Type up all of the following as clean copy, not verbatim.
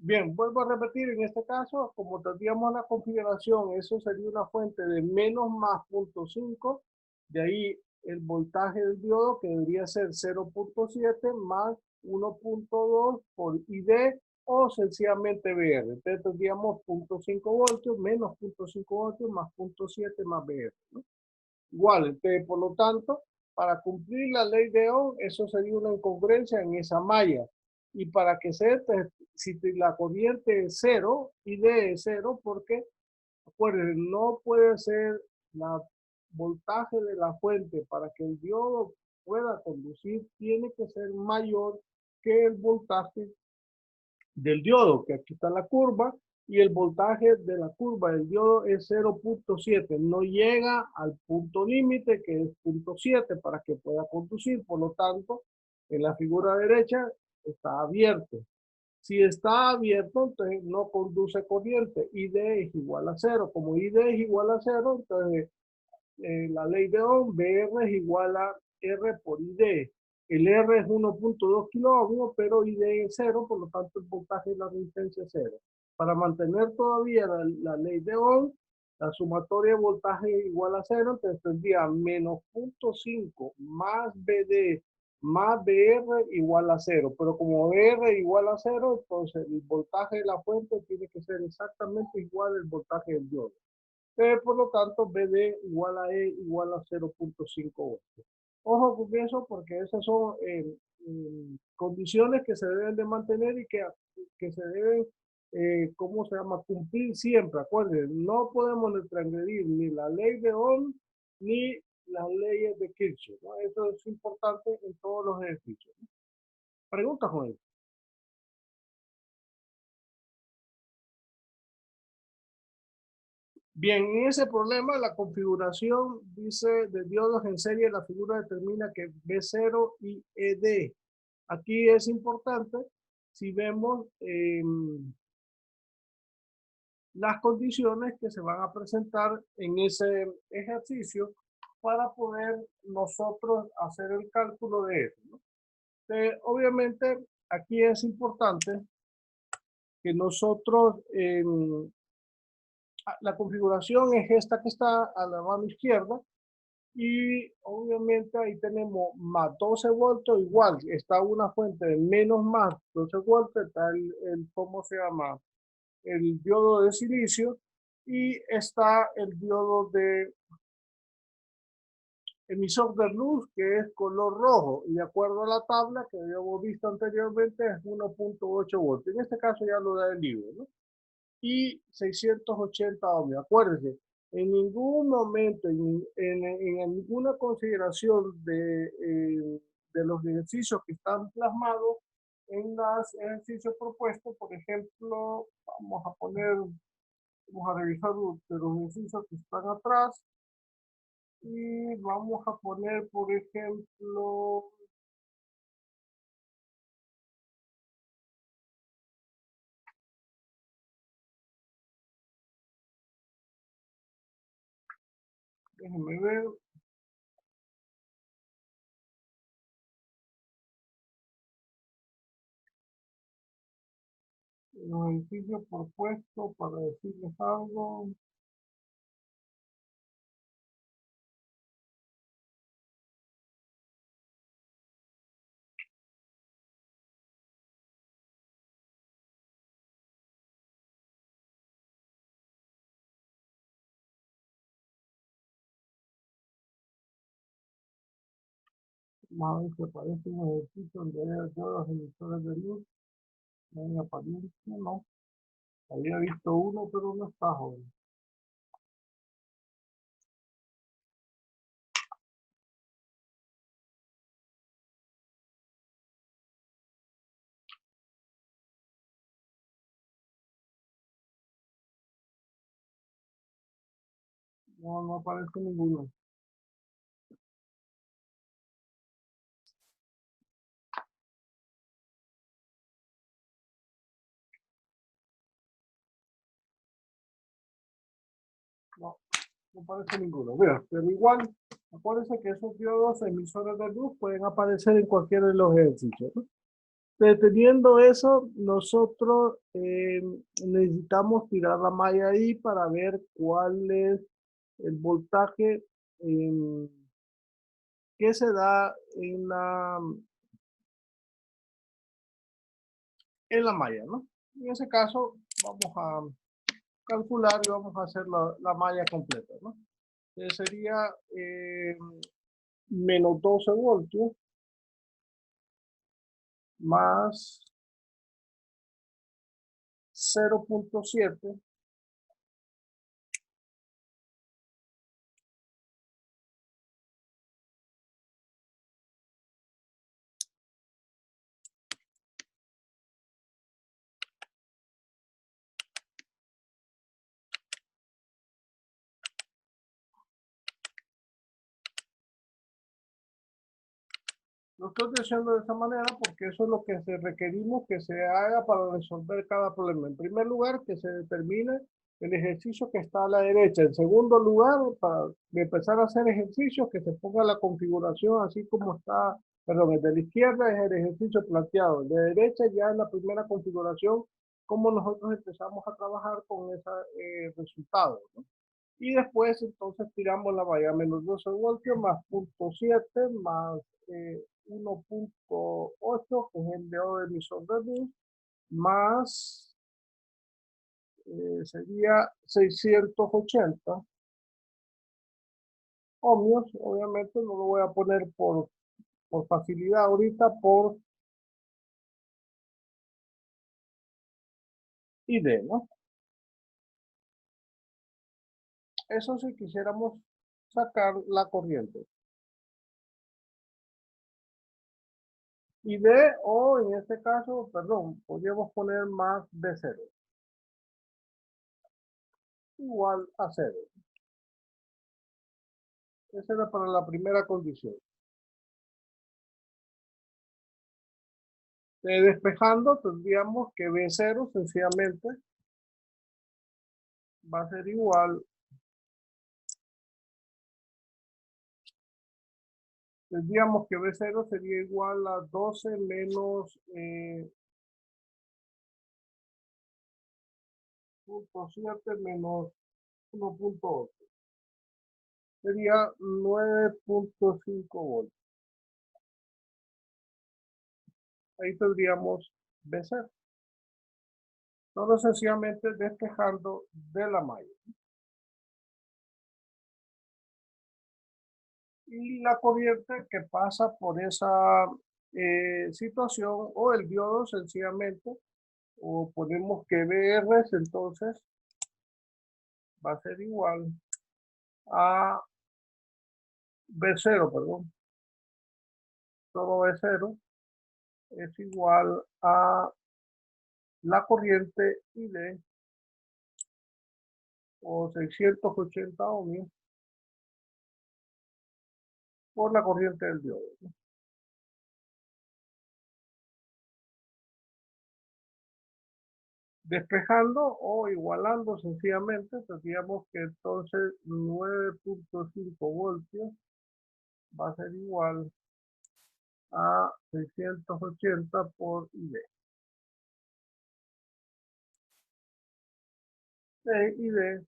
Bien, vuelvo a repetir, en este caso, como tendríamos la configuración, eso sería una fuente de menos más 0.5, de ahí el voltaje del diodo que debería ser 0.7 más 1.2 por ID o sencillamente VR. Entonces tendríamos 0.5 voltios menos 0.5 voltios más 0.7 más VR, ¿no? Igual, entonces, por lo tanto, para cumplir la ley de Ohm, eso sería una incongruencia en esa malla. Y para que se, si la corriente es cero, ID es cero, porque, acuérdense, no puede ser la voltaje de la fuente para que el diodo pueda conducir, tiene que ser mayor que el voltaje del diodo, que aquí está la curva, y el voltaje de la curva del diodo es 0.7, no llega al punto límite que es 0.7 para que pueda conducir, por lo tanto, en la figura derecha está abierto. Si está abierto, entonces no conduce corriente, ID es igual a cero. Como ID es igual a cero, entonces la ley de Ohm, BR es igual a R por ID. El R es 1.2 kiloohmios, pero ID es cero, por lo tanto el voltaje de la resistencia es cero. Para mantener todavía la ley de Ohm, la sumatoria de voltaje es igual a cero, entonces tendría menos 0.5 más BD más BR igual a cero. Pero como BR igual a cero, entonces el voltaje de la fuente tiene que ser exactamente igual al voltaje del diodo. Por lo tanto, BD igual a E igual a 0.5 voltios. Ojo con eso porque esas son condiciones que se deben de mantener y que se deben, ¿cómo se llama? Cumplir siempre. Acuérdense, no podemos transgredir ni la ley de Ohm ni las leyes de Kirchhoff, ¿no? Eso es importante en todos los ejercicios, ¿no? Pregunta, Joel. Bien, en ese problema, la configuración dice de diodos en serie, la figura determina que B0 y ED. Aquí es importante si vemos las condiciones que se van a presentar en ese ejercicio para poder nosotros hacer el cálculo de eso, ¿no? Obviamente, aquí es importante que nosotros la configuración es esta que está a la mano izquierda. Y obviamente ahí tenemos más 12 voltios, igual está una fuente de menos más 12 voltios, está ¿cómo se llama? El diodo de silicio y está el diodo de emisor de luz que es color rojo y de acuerdo a la tabla que habíamos visto anteriormente es 1.8 voltios. En este caso ya lo da el libro, ¿no? Y 680 ohmios. Acuérdense, en ningún momento, en ninguna consideración de los ejercicios que están plasmados en los ejercicios propuestos, por ejemplo, vamos a revisar de los ejercicios que están atrás y vamos a poner, por ejemplo, déjenme ver, los ejercicios propuestos para decirles algo. Vamos a ver si aparece un ejercicio donde haya todos los emisores de luz. No hay apariencia, no. Había visto uno, pero no está, joven. No, no aparece ninguno. No, no aparece ninguno. Mira, pero igual, acuérdense que esos diodos emisores de luz pueden aparecer en cualquiera de los ejercicios, ¿no? Deteniendo eso, nosotros necesitamos tirar la malla ahí para ver cuál es el voltaje que se da en la malla, ¿no? En ese caso, vamos a calcular y vamos a hacer la malla completa, ¿no? Sería menos 12 voltios más 0.7 Lo estoy diciendo de esta manera porque eso es lo que requerimos que se haga para resolver cada problema. En primer lugar, que se determine el ejercicio que está a la derecha. En segundo lugar, para empezar a hacer ejercicios, que se ponga la configuración así como está, perdón, el de la izquierda es el ejercicio planteado. El de derecha ya es la primera configuración, como nosotros empezamos a trabajar con ese resultado, ¿no? Y después entonces tiramos la valla menos 12 voltios más 0.7 más 1.8, que es el dedo de emisor de luz, más sería 680 ohmios. Obviamente no lo voy a poner por facilidad ahorita, por ID, ¿no? Eso si quisiéramos sacar la corriente. ID o en este caso, perdón, podríamos poner más de 0 igual a 0. Esa era para la primera condición. Despejando, tendríamos que B0 sencillamente va a ser igual. Tendríamos que B0 sería igual a 12 menos 0.7 menos 1.8. Sería 9.5 voltios. Ahí tendríamos B0. Solo sencillamente despejando de la malla. Y la corriente que pasa por esa situación o el diodo sencillamente, o ponemos que VR entonces va a ser igual a B0, perdón. Todo B0 es igual a la corriente ID o 680 ohmios por la corriente del diodo. Despejando o igualando sencillamente, tendríamos que entonces 9.5 voltios va a ser igual a 680 por ID. ID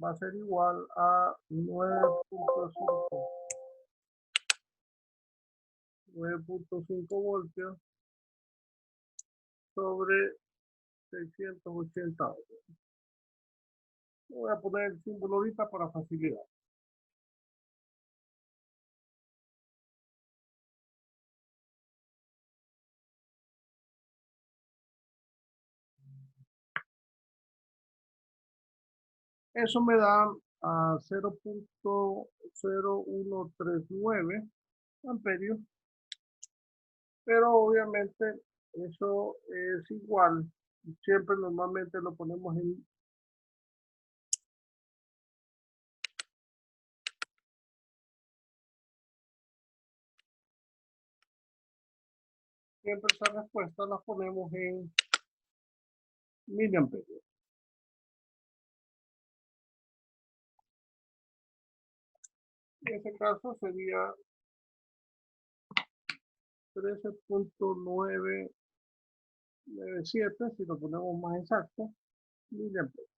va a ser igual a 9.5 voltios sobre 680. Voy a poner el símbolo ahorita para facilidad. Eso me da a 0.0139 amperios, pero obviamente eso es igual. Siempre normalmente lo ponemos en siempre esa respuesta la ponemos en miliamperios. En ese caso sería 13.997, si lo ponemos más exacto, miliamperes.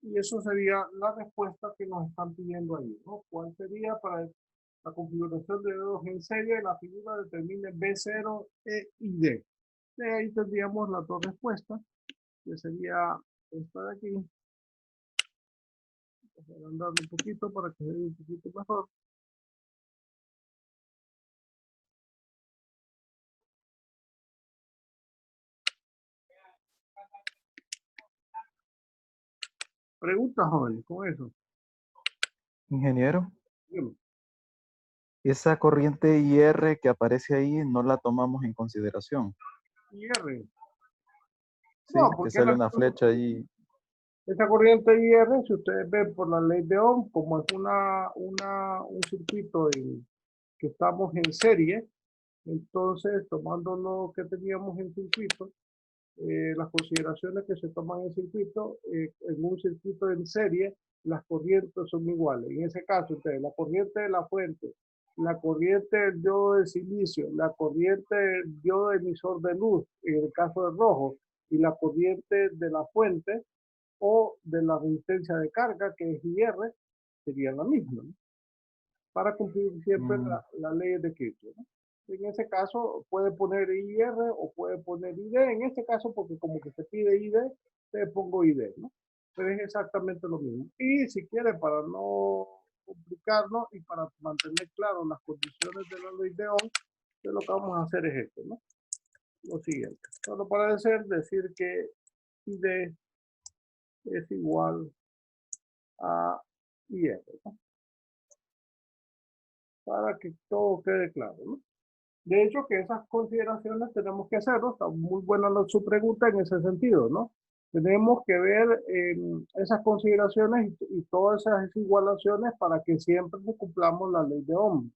Y eso sería la respuesta que nos están pidiendo ahí, ¿no? ¿Cuál sería para la configuración de dedos en serie? La figura determine B0, E y D. De ahí tendríamos las dos respuestas, que sería esta de aquí. Voy a agrandarlo un poquito para que se vea un poquito mejor. Preguntas, jóvenes, con eso. Ingeniero, Dígame. esa corriente IR que aparece ahí no la tomamos en consideración. IR. Sí, No, que porque sale una flecha ahí. esta corriente IR, si ustedes ven por la ley de Ohm, como es un circuito que estamos en serie, entonces tomando lo que teníamos en circuito, las consideraciones que se toman en circuito, en un circuito en serie, las corrientes son iguales. En ese caso, entonces, la corriente de la fuente, la corriente del diodo de silicio, la corriente del diodo emisor de luz, en el caso del rojo, y la corriente de la fuente o de la resistencia de carga, que es IR, sería la misma, ¿no? Para cumplir siempre la ley de Kirchhoff, ¿no? En ese caso puede poner IR o puede poner ID. En este caso, porque como que se pide ID, te pongo ID, ¿no? Pero es exactamente lo mismo. Y si quiere, para no complicarnos y para mantener claro las condiciones de la ley de Ohm, lo que vamos a hacer es esto, ¿no? Lo siguiente. Solo para decir que ID es igual a IR, ¿no? Para que todo quede claro, ¿no? De hecho, que esas consideraciones tenemos que hacerlo. Está muy buena su pregunta en ese sentido, ¿no? Tenemos que ver esas consideraciones y todas esas igualaciones para que siempre cumplamos la ley de Ohm.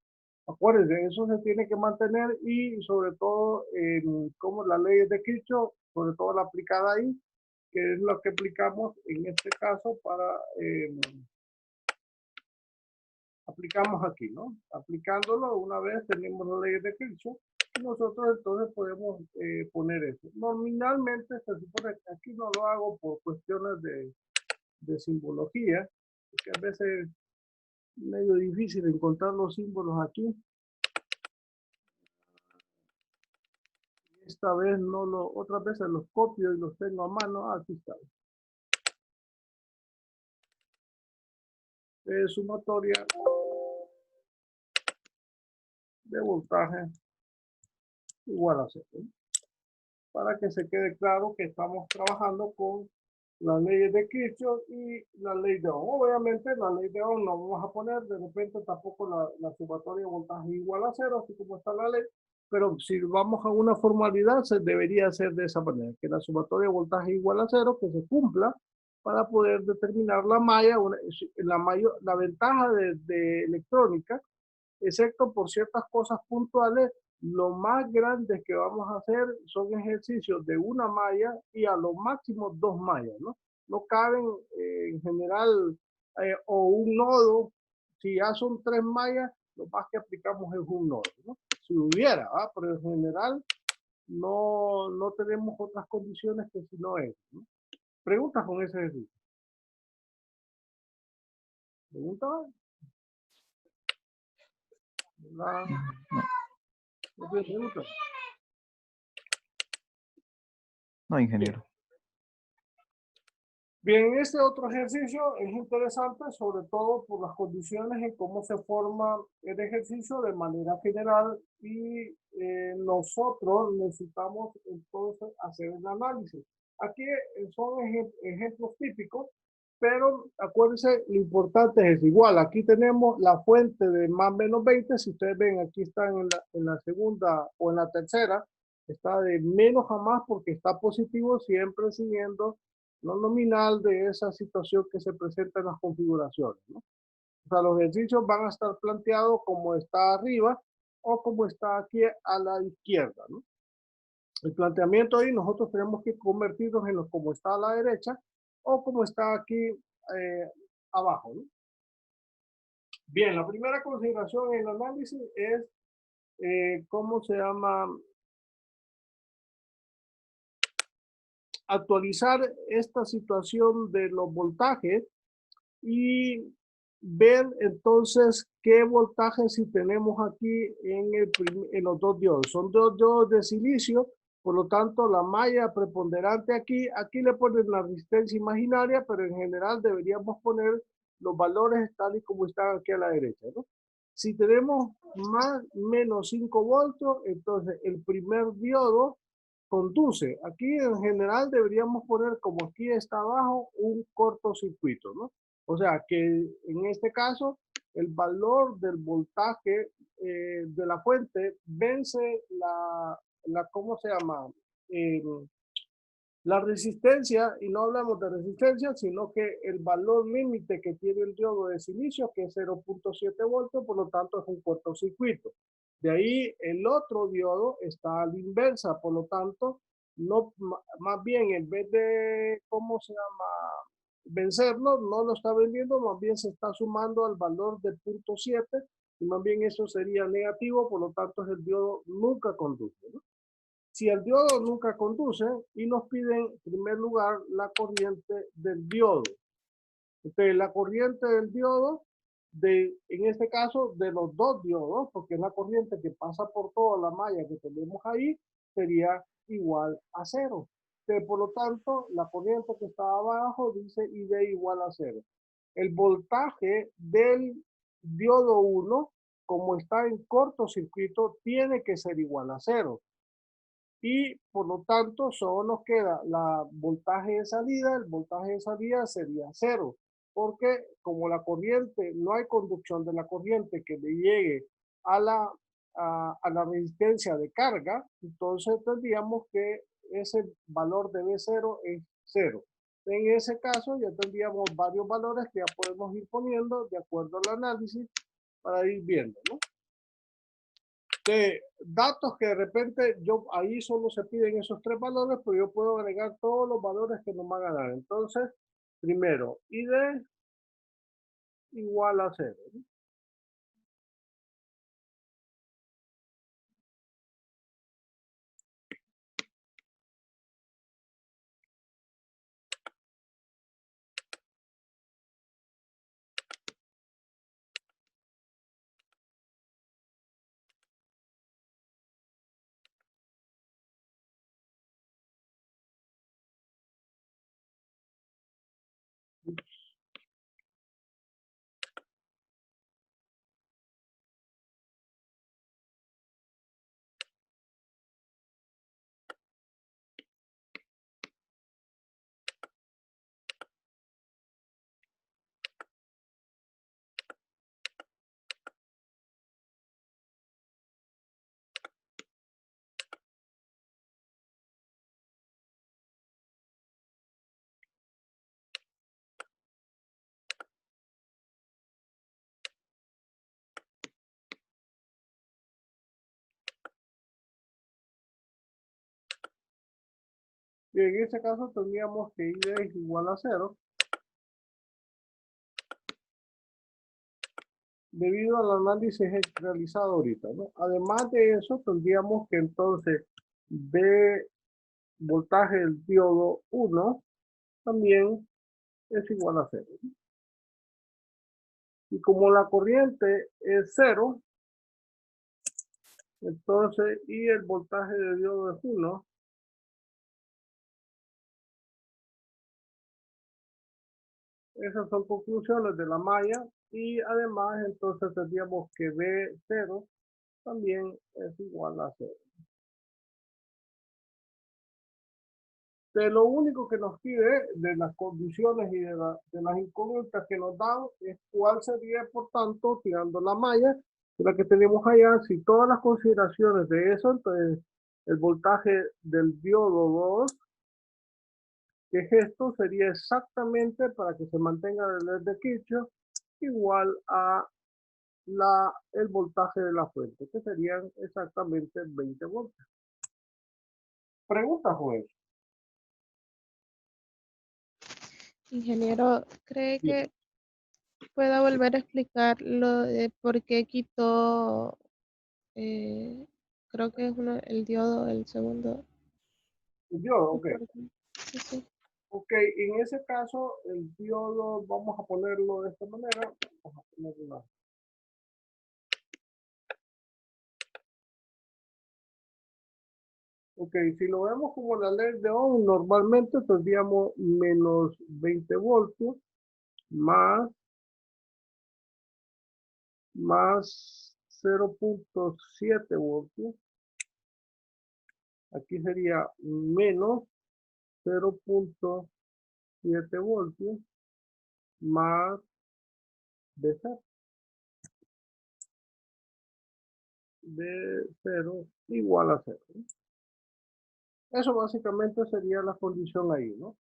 Acuérdense, eso se tiene que mantener y sobre todo, como la ley de Kirchhoff, sobre todo la aplicada ahí, que es lo que aplicamos en este caso para aplicamos aquí, ¿no? Aplicándolo una vez tenemos la ley de Kirchhoff y nosotros entonces podemos poner eso. Nominalmente se supone que aquí no lo hago por cuestiones de simbología, porque a veces es medio difícil encontrar los símbolos aquí. Esta vez no lo, otras veces los copio y los tengo a mano. Aquí está. Sumatoria de voltaje igual a 0. Para que se quede claro que estamos trabajando con las leyes de Kirchhoff y la ley de Ohm. Obviamente la ley de Ohm no vamos a poner, de repente tampoco la sumatoria de voltaje igual a 0, así como está la ley, pero si vamos a una formalidad se debería hacer de esa manera, que la sumatoria de voltaje igual a 0, que se cumpla para poder determinar la malla, la ventaja de electrónica, excepto por ciertas cosas puntuales. Lo más grandes que vamos a hacer son ejercicios de una malla y a lo máximo 2 mallas, ¿no? No caben en general o un nodo. Si ya son 3 mallas, lo más que aplicamos es un nodo, ¿no? Si hubiera, ¿ah? Pero en general no tenemos otras condiciones que si no es, ¿no? Preguntas con ese ejercicio. ¿Preguntas? ¿Verdad? ¿No tiene preguntas? No, ingeniero. Bien, este otro ejercicio es interesante, sobre todo por las condiciones en cómo se forma el ejercicio de manera general y nosotros necesitamos entonces hacer el análisis. Aquí son ejemplos típicos, pero acuérdense, lo importante es igual. Aquí tenemos la fuente de más o menos 20. Si ustedes ven, aquí están en la segunda o en la tercera, está de menos a más porque está positivo, siempre siguiendo no nominal de esa situación que se presenta en las configuraciones, ¿no? O sea, los ejercicios van a estar planteados como está arriba o como está aquí a la izquierda, ¿no? El planteamiento ahí nosotros tenemos que convertirnos en como está a la derecha o como está aquí abajo, ¿no? Bien, la primera consideración en el análisis es ¿cómo se llama? Actualizar esta situación de los voltajes y ver entonces qué voltaje si tenemos aquí en los dos diodos. Son dos diodos de silicio, por lo tanto la malla preponderante aquí le ponen la resistencia imaginaria, pero en general deberíamos poner los valores tal y como están aquí a la derecha, ¿no? Si tenemos menos 5 voltios, entonces el primer diodo conduce. Aquí en general deberíamos poner, como aquí está abajo, un cortocircuito, ¿no? O sea que en este caso el valor del voltaje de la fuente vence ¿cómo se llama? Eh, la resistencia, y no hablamos de resistencia, sino que el valor límite que tiene el diodo de silicio, que es 0.7 voltios, por lo tanto es un cortocircuito. De ahí el otro diodo está a la inversa, por lo tanto, no, más bien en vez de, ¿cómo se llama? Vencerlo, no lo está vendiendo, más bien se está sumando al valor de 0.7 y más bien eso sería negativo, por lo tanto el diodo nunca conduce, ¿no? Si el diodo nunca conduce y nos piden en primer lugar la corriente del diodo. Entonces la corriente del diodo, en este caso de los dos diodos, porque es la corriente que pasa por toda la malla que tenemos ahí, sería igual a cero. Entonces, por lo tanto, la corriente que está abajo dice ID igual a cero. El voltaje del diodo 1, como está en cortocircuito, tiene que ser igual a cero y por lo tanto solo nos queda la voltaje de salida, el voltaje de salida sería cero, porque como la corriente, no hay conducción de la corriente que le llegue a la resistencia de carga, entonces tendríamos que ese valor de B0 es cero. En ese caso ya tendríamos varios valores que ya podemos ir poniendo de acuerdo al análisis para ir viendo, ¿no? De datos que de repente yo ahí solo se piden esos tres valores, pero yo puedo agregar todos los valores que nos van a dar. Entonces, primero, ID igual a cero. Y en este caso tendríamos que ID es igual a cero debido al análisis realizado ahorita, ¿no? Además de eso, tendríamos que entonces B voltaje del diodo 1 también es igual a cero. Y como la corriente es cero, entonces, y el voltaje de diodo es 1, esas son conclusiones de la malla y además entonces tendríamos que B0 también es igual a 0. De lo único que nos pide de las condiciones y de las incógnitas que nos dan es cuál sería, por tanto, tirando la malla, la que tenemos allá, si todas las consideraciones de eso, entonces el voltaje del diodo 2, que es esto, sería exactamente para que se mantenga el LED de Kirchhoff igual a el voltaje de la fuente, que serían exactamente 20 voltios. Pregunta, Joel. Ingeniero, ¿cree Bien. que pueda volver a explicar lo de por qué quitó Creo que es el diodo, el segundo. Diodo, ok. Sí, sí. Ok, en ese caso, el diodo, vamos a ponerlo de esta manera. Vamos a ponerlo. Ok, si lo vemos como la ley de Ohm, normalmente tendríamos menos 20 voltios más 0.7 voltios. Aquí sería menos 0.7 voltios más de 0, de 0 igual a 0. Eso básicamente sería la condición ahí, ¿no?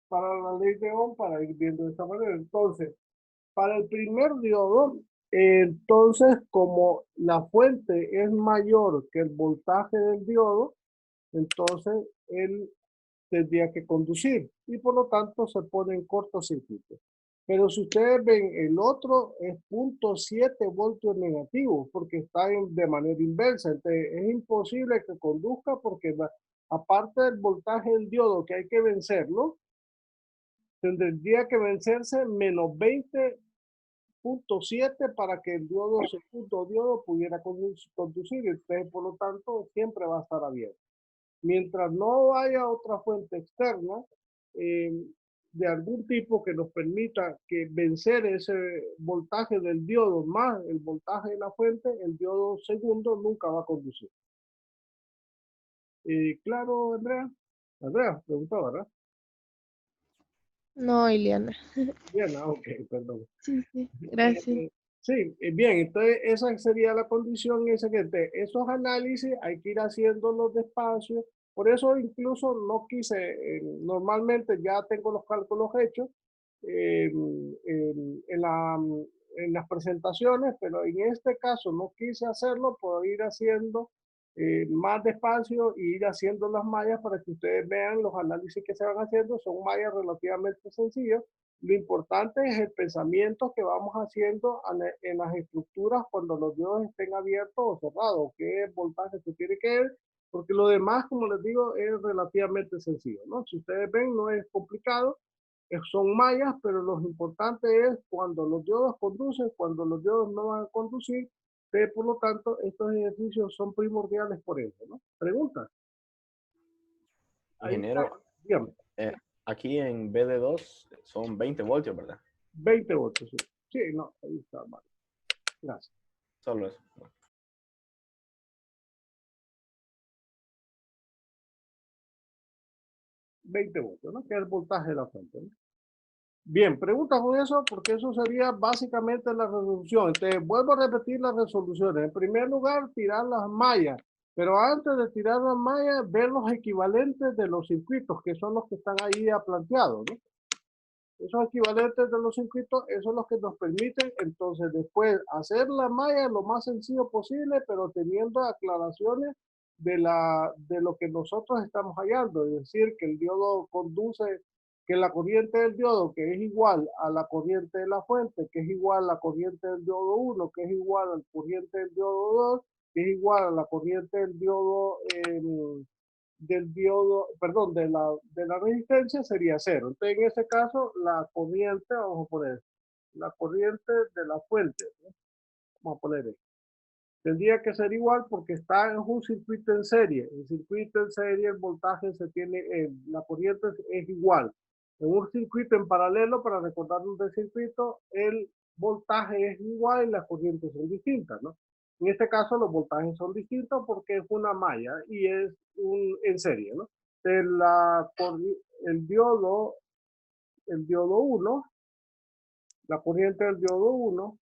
Para la ley de Ohm, para ir viendo de esta manera. Entonces, para el primer diodo, entonces como la fuente es mayor que el voltaje del diodo, entonces él tendría que conducir y por lo tanto se pone en cortocircuito. Pero si ustedes ven, el otro es 0.7 voltios negativos porque está de manera inversa. Entonces es imposible que conduzca porque aparte del voltaje del diodo que hay que vencerlo, tendría que vencerse menos 20.7 para que el diodo, segundo diodo, pudiera conducir. Entonces, por lo tanto, siempre va a estar abierto. Mientras no haya otra fuente externa eh, de algún tipo que nos permita que vencer ese voltaje del diodo más el voltaje de la fuente, el diodo segundo nunca va a conducir. Claro, Andrea. Andrea, preguntó, ¿verdad? No, Ileana. Bien, ok, perdón. Sí, sí. Gracias. Sí, bien, entonces esa sería la condición, esa que esos análisis hay que ir haciéndolos despacio. Por eso incluso no quise, normalmente ya tengo los cálculos hechos eh, en las presentaciones, pero en este caso no quise hacerlo por ir haciendo más despacio y ir haciendo las mallas para que ustedes vean los análisis que se van haciendo. Son mallas relativamente sencillas. Lo importante es el pensamiento que vamos haciendo en las estructuras cuando los diodos estén abiertos o cerrados, qué voltaje se tiene que ver, porque lo demás, como les digo, es relativamente sencillo, ¿no? Si ustedes ven, no es complicado, son mallas, pero lo importante es cuando los diodos conducen, cuando los diodos no van a conducir, por lo tanto, estos ejercicios son primordiales por eso, ¿no? ¿Preguntas? Ahí está, Ingeniero, dígame. aquí en BD2 son 20 voltios, ¿verdad? 20 voltios, sí. Sí, no, ahí está mal. Gracias. Solo eso. 20 voltios, ¿no? Que es el voltaje de la fuente, ¿no? Bien, pregunta con eso, porque eso sería básicamente la resolución. Entonces, vuelvo a repetir las resoluciones. En primer lugar, tirar las mallas. Pero antes de tirar las mallas, ver los equivalentes de los circuitos, que son los que están ahí ya planteados, ¿no? Esos equivalentes de los circuitos, esos son los que nos permiten, entonces, después hacer la malla lo más sencillo posible, pero teniendo aclaraciones de lo que nosotros estamos hallando. Es decir, que el diodo conduce, que la corriente del diodo, que es igual a la corriente de la fuente, que es igual a la corriente del diodo 1, que es igual a la corriente del diodo 2, que es igual a la corriente del diodo, perdón, de la resistencia sería cero. Entonces, en este caso, la corriente, vamos a poner, la corriente de la fuente, ¿no? Vamos a poner esto. Tendría que ser igual porque está en un circuito en serie. El circuito en serie, el voltaje se tiene, la corriente es igual. En un circuito en paralelo, para recordarnos del circuito, el voltaje es igual y las corrientes son distintas, ¿no? En este caso, los voltajes son distintos porque es una malla y es en serie, ¿no? El diodo, el diodo 1, la corriente del diodo 1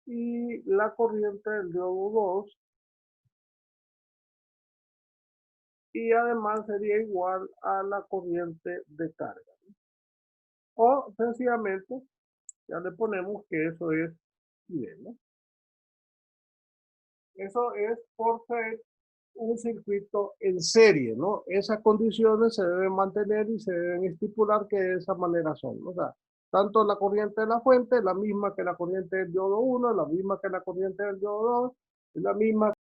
y la corriente del diodo 2, y además sería igual a la corriente de carga. O sencillamente ya le ponemos que eso es I, ¿no? Eso es por ser un circuito en serie, ¿no? Esas condiciones se deben mantener y se deben estipular que de esa manera son, ¿no? O sea, tanto la corriente de la fuente, la misma que la corriente del diodo 1, la misma que la corriente del diodo 2, la misma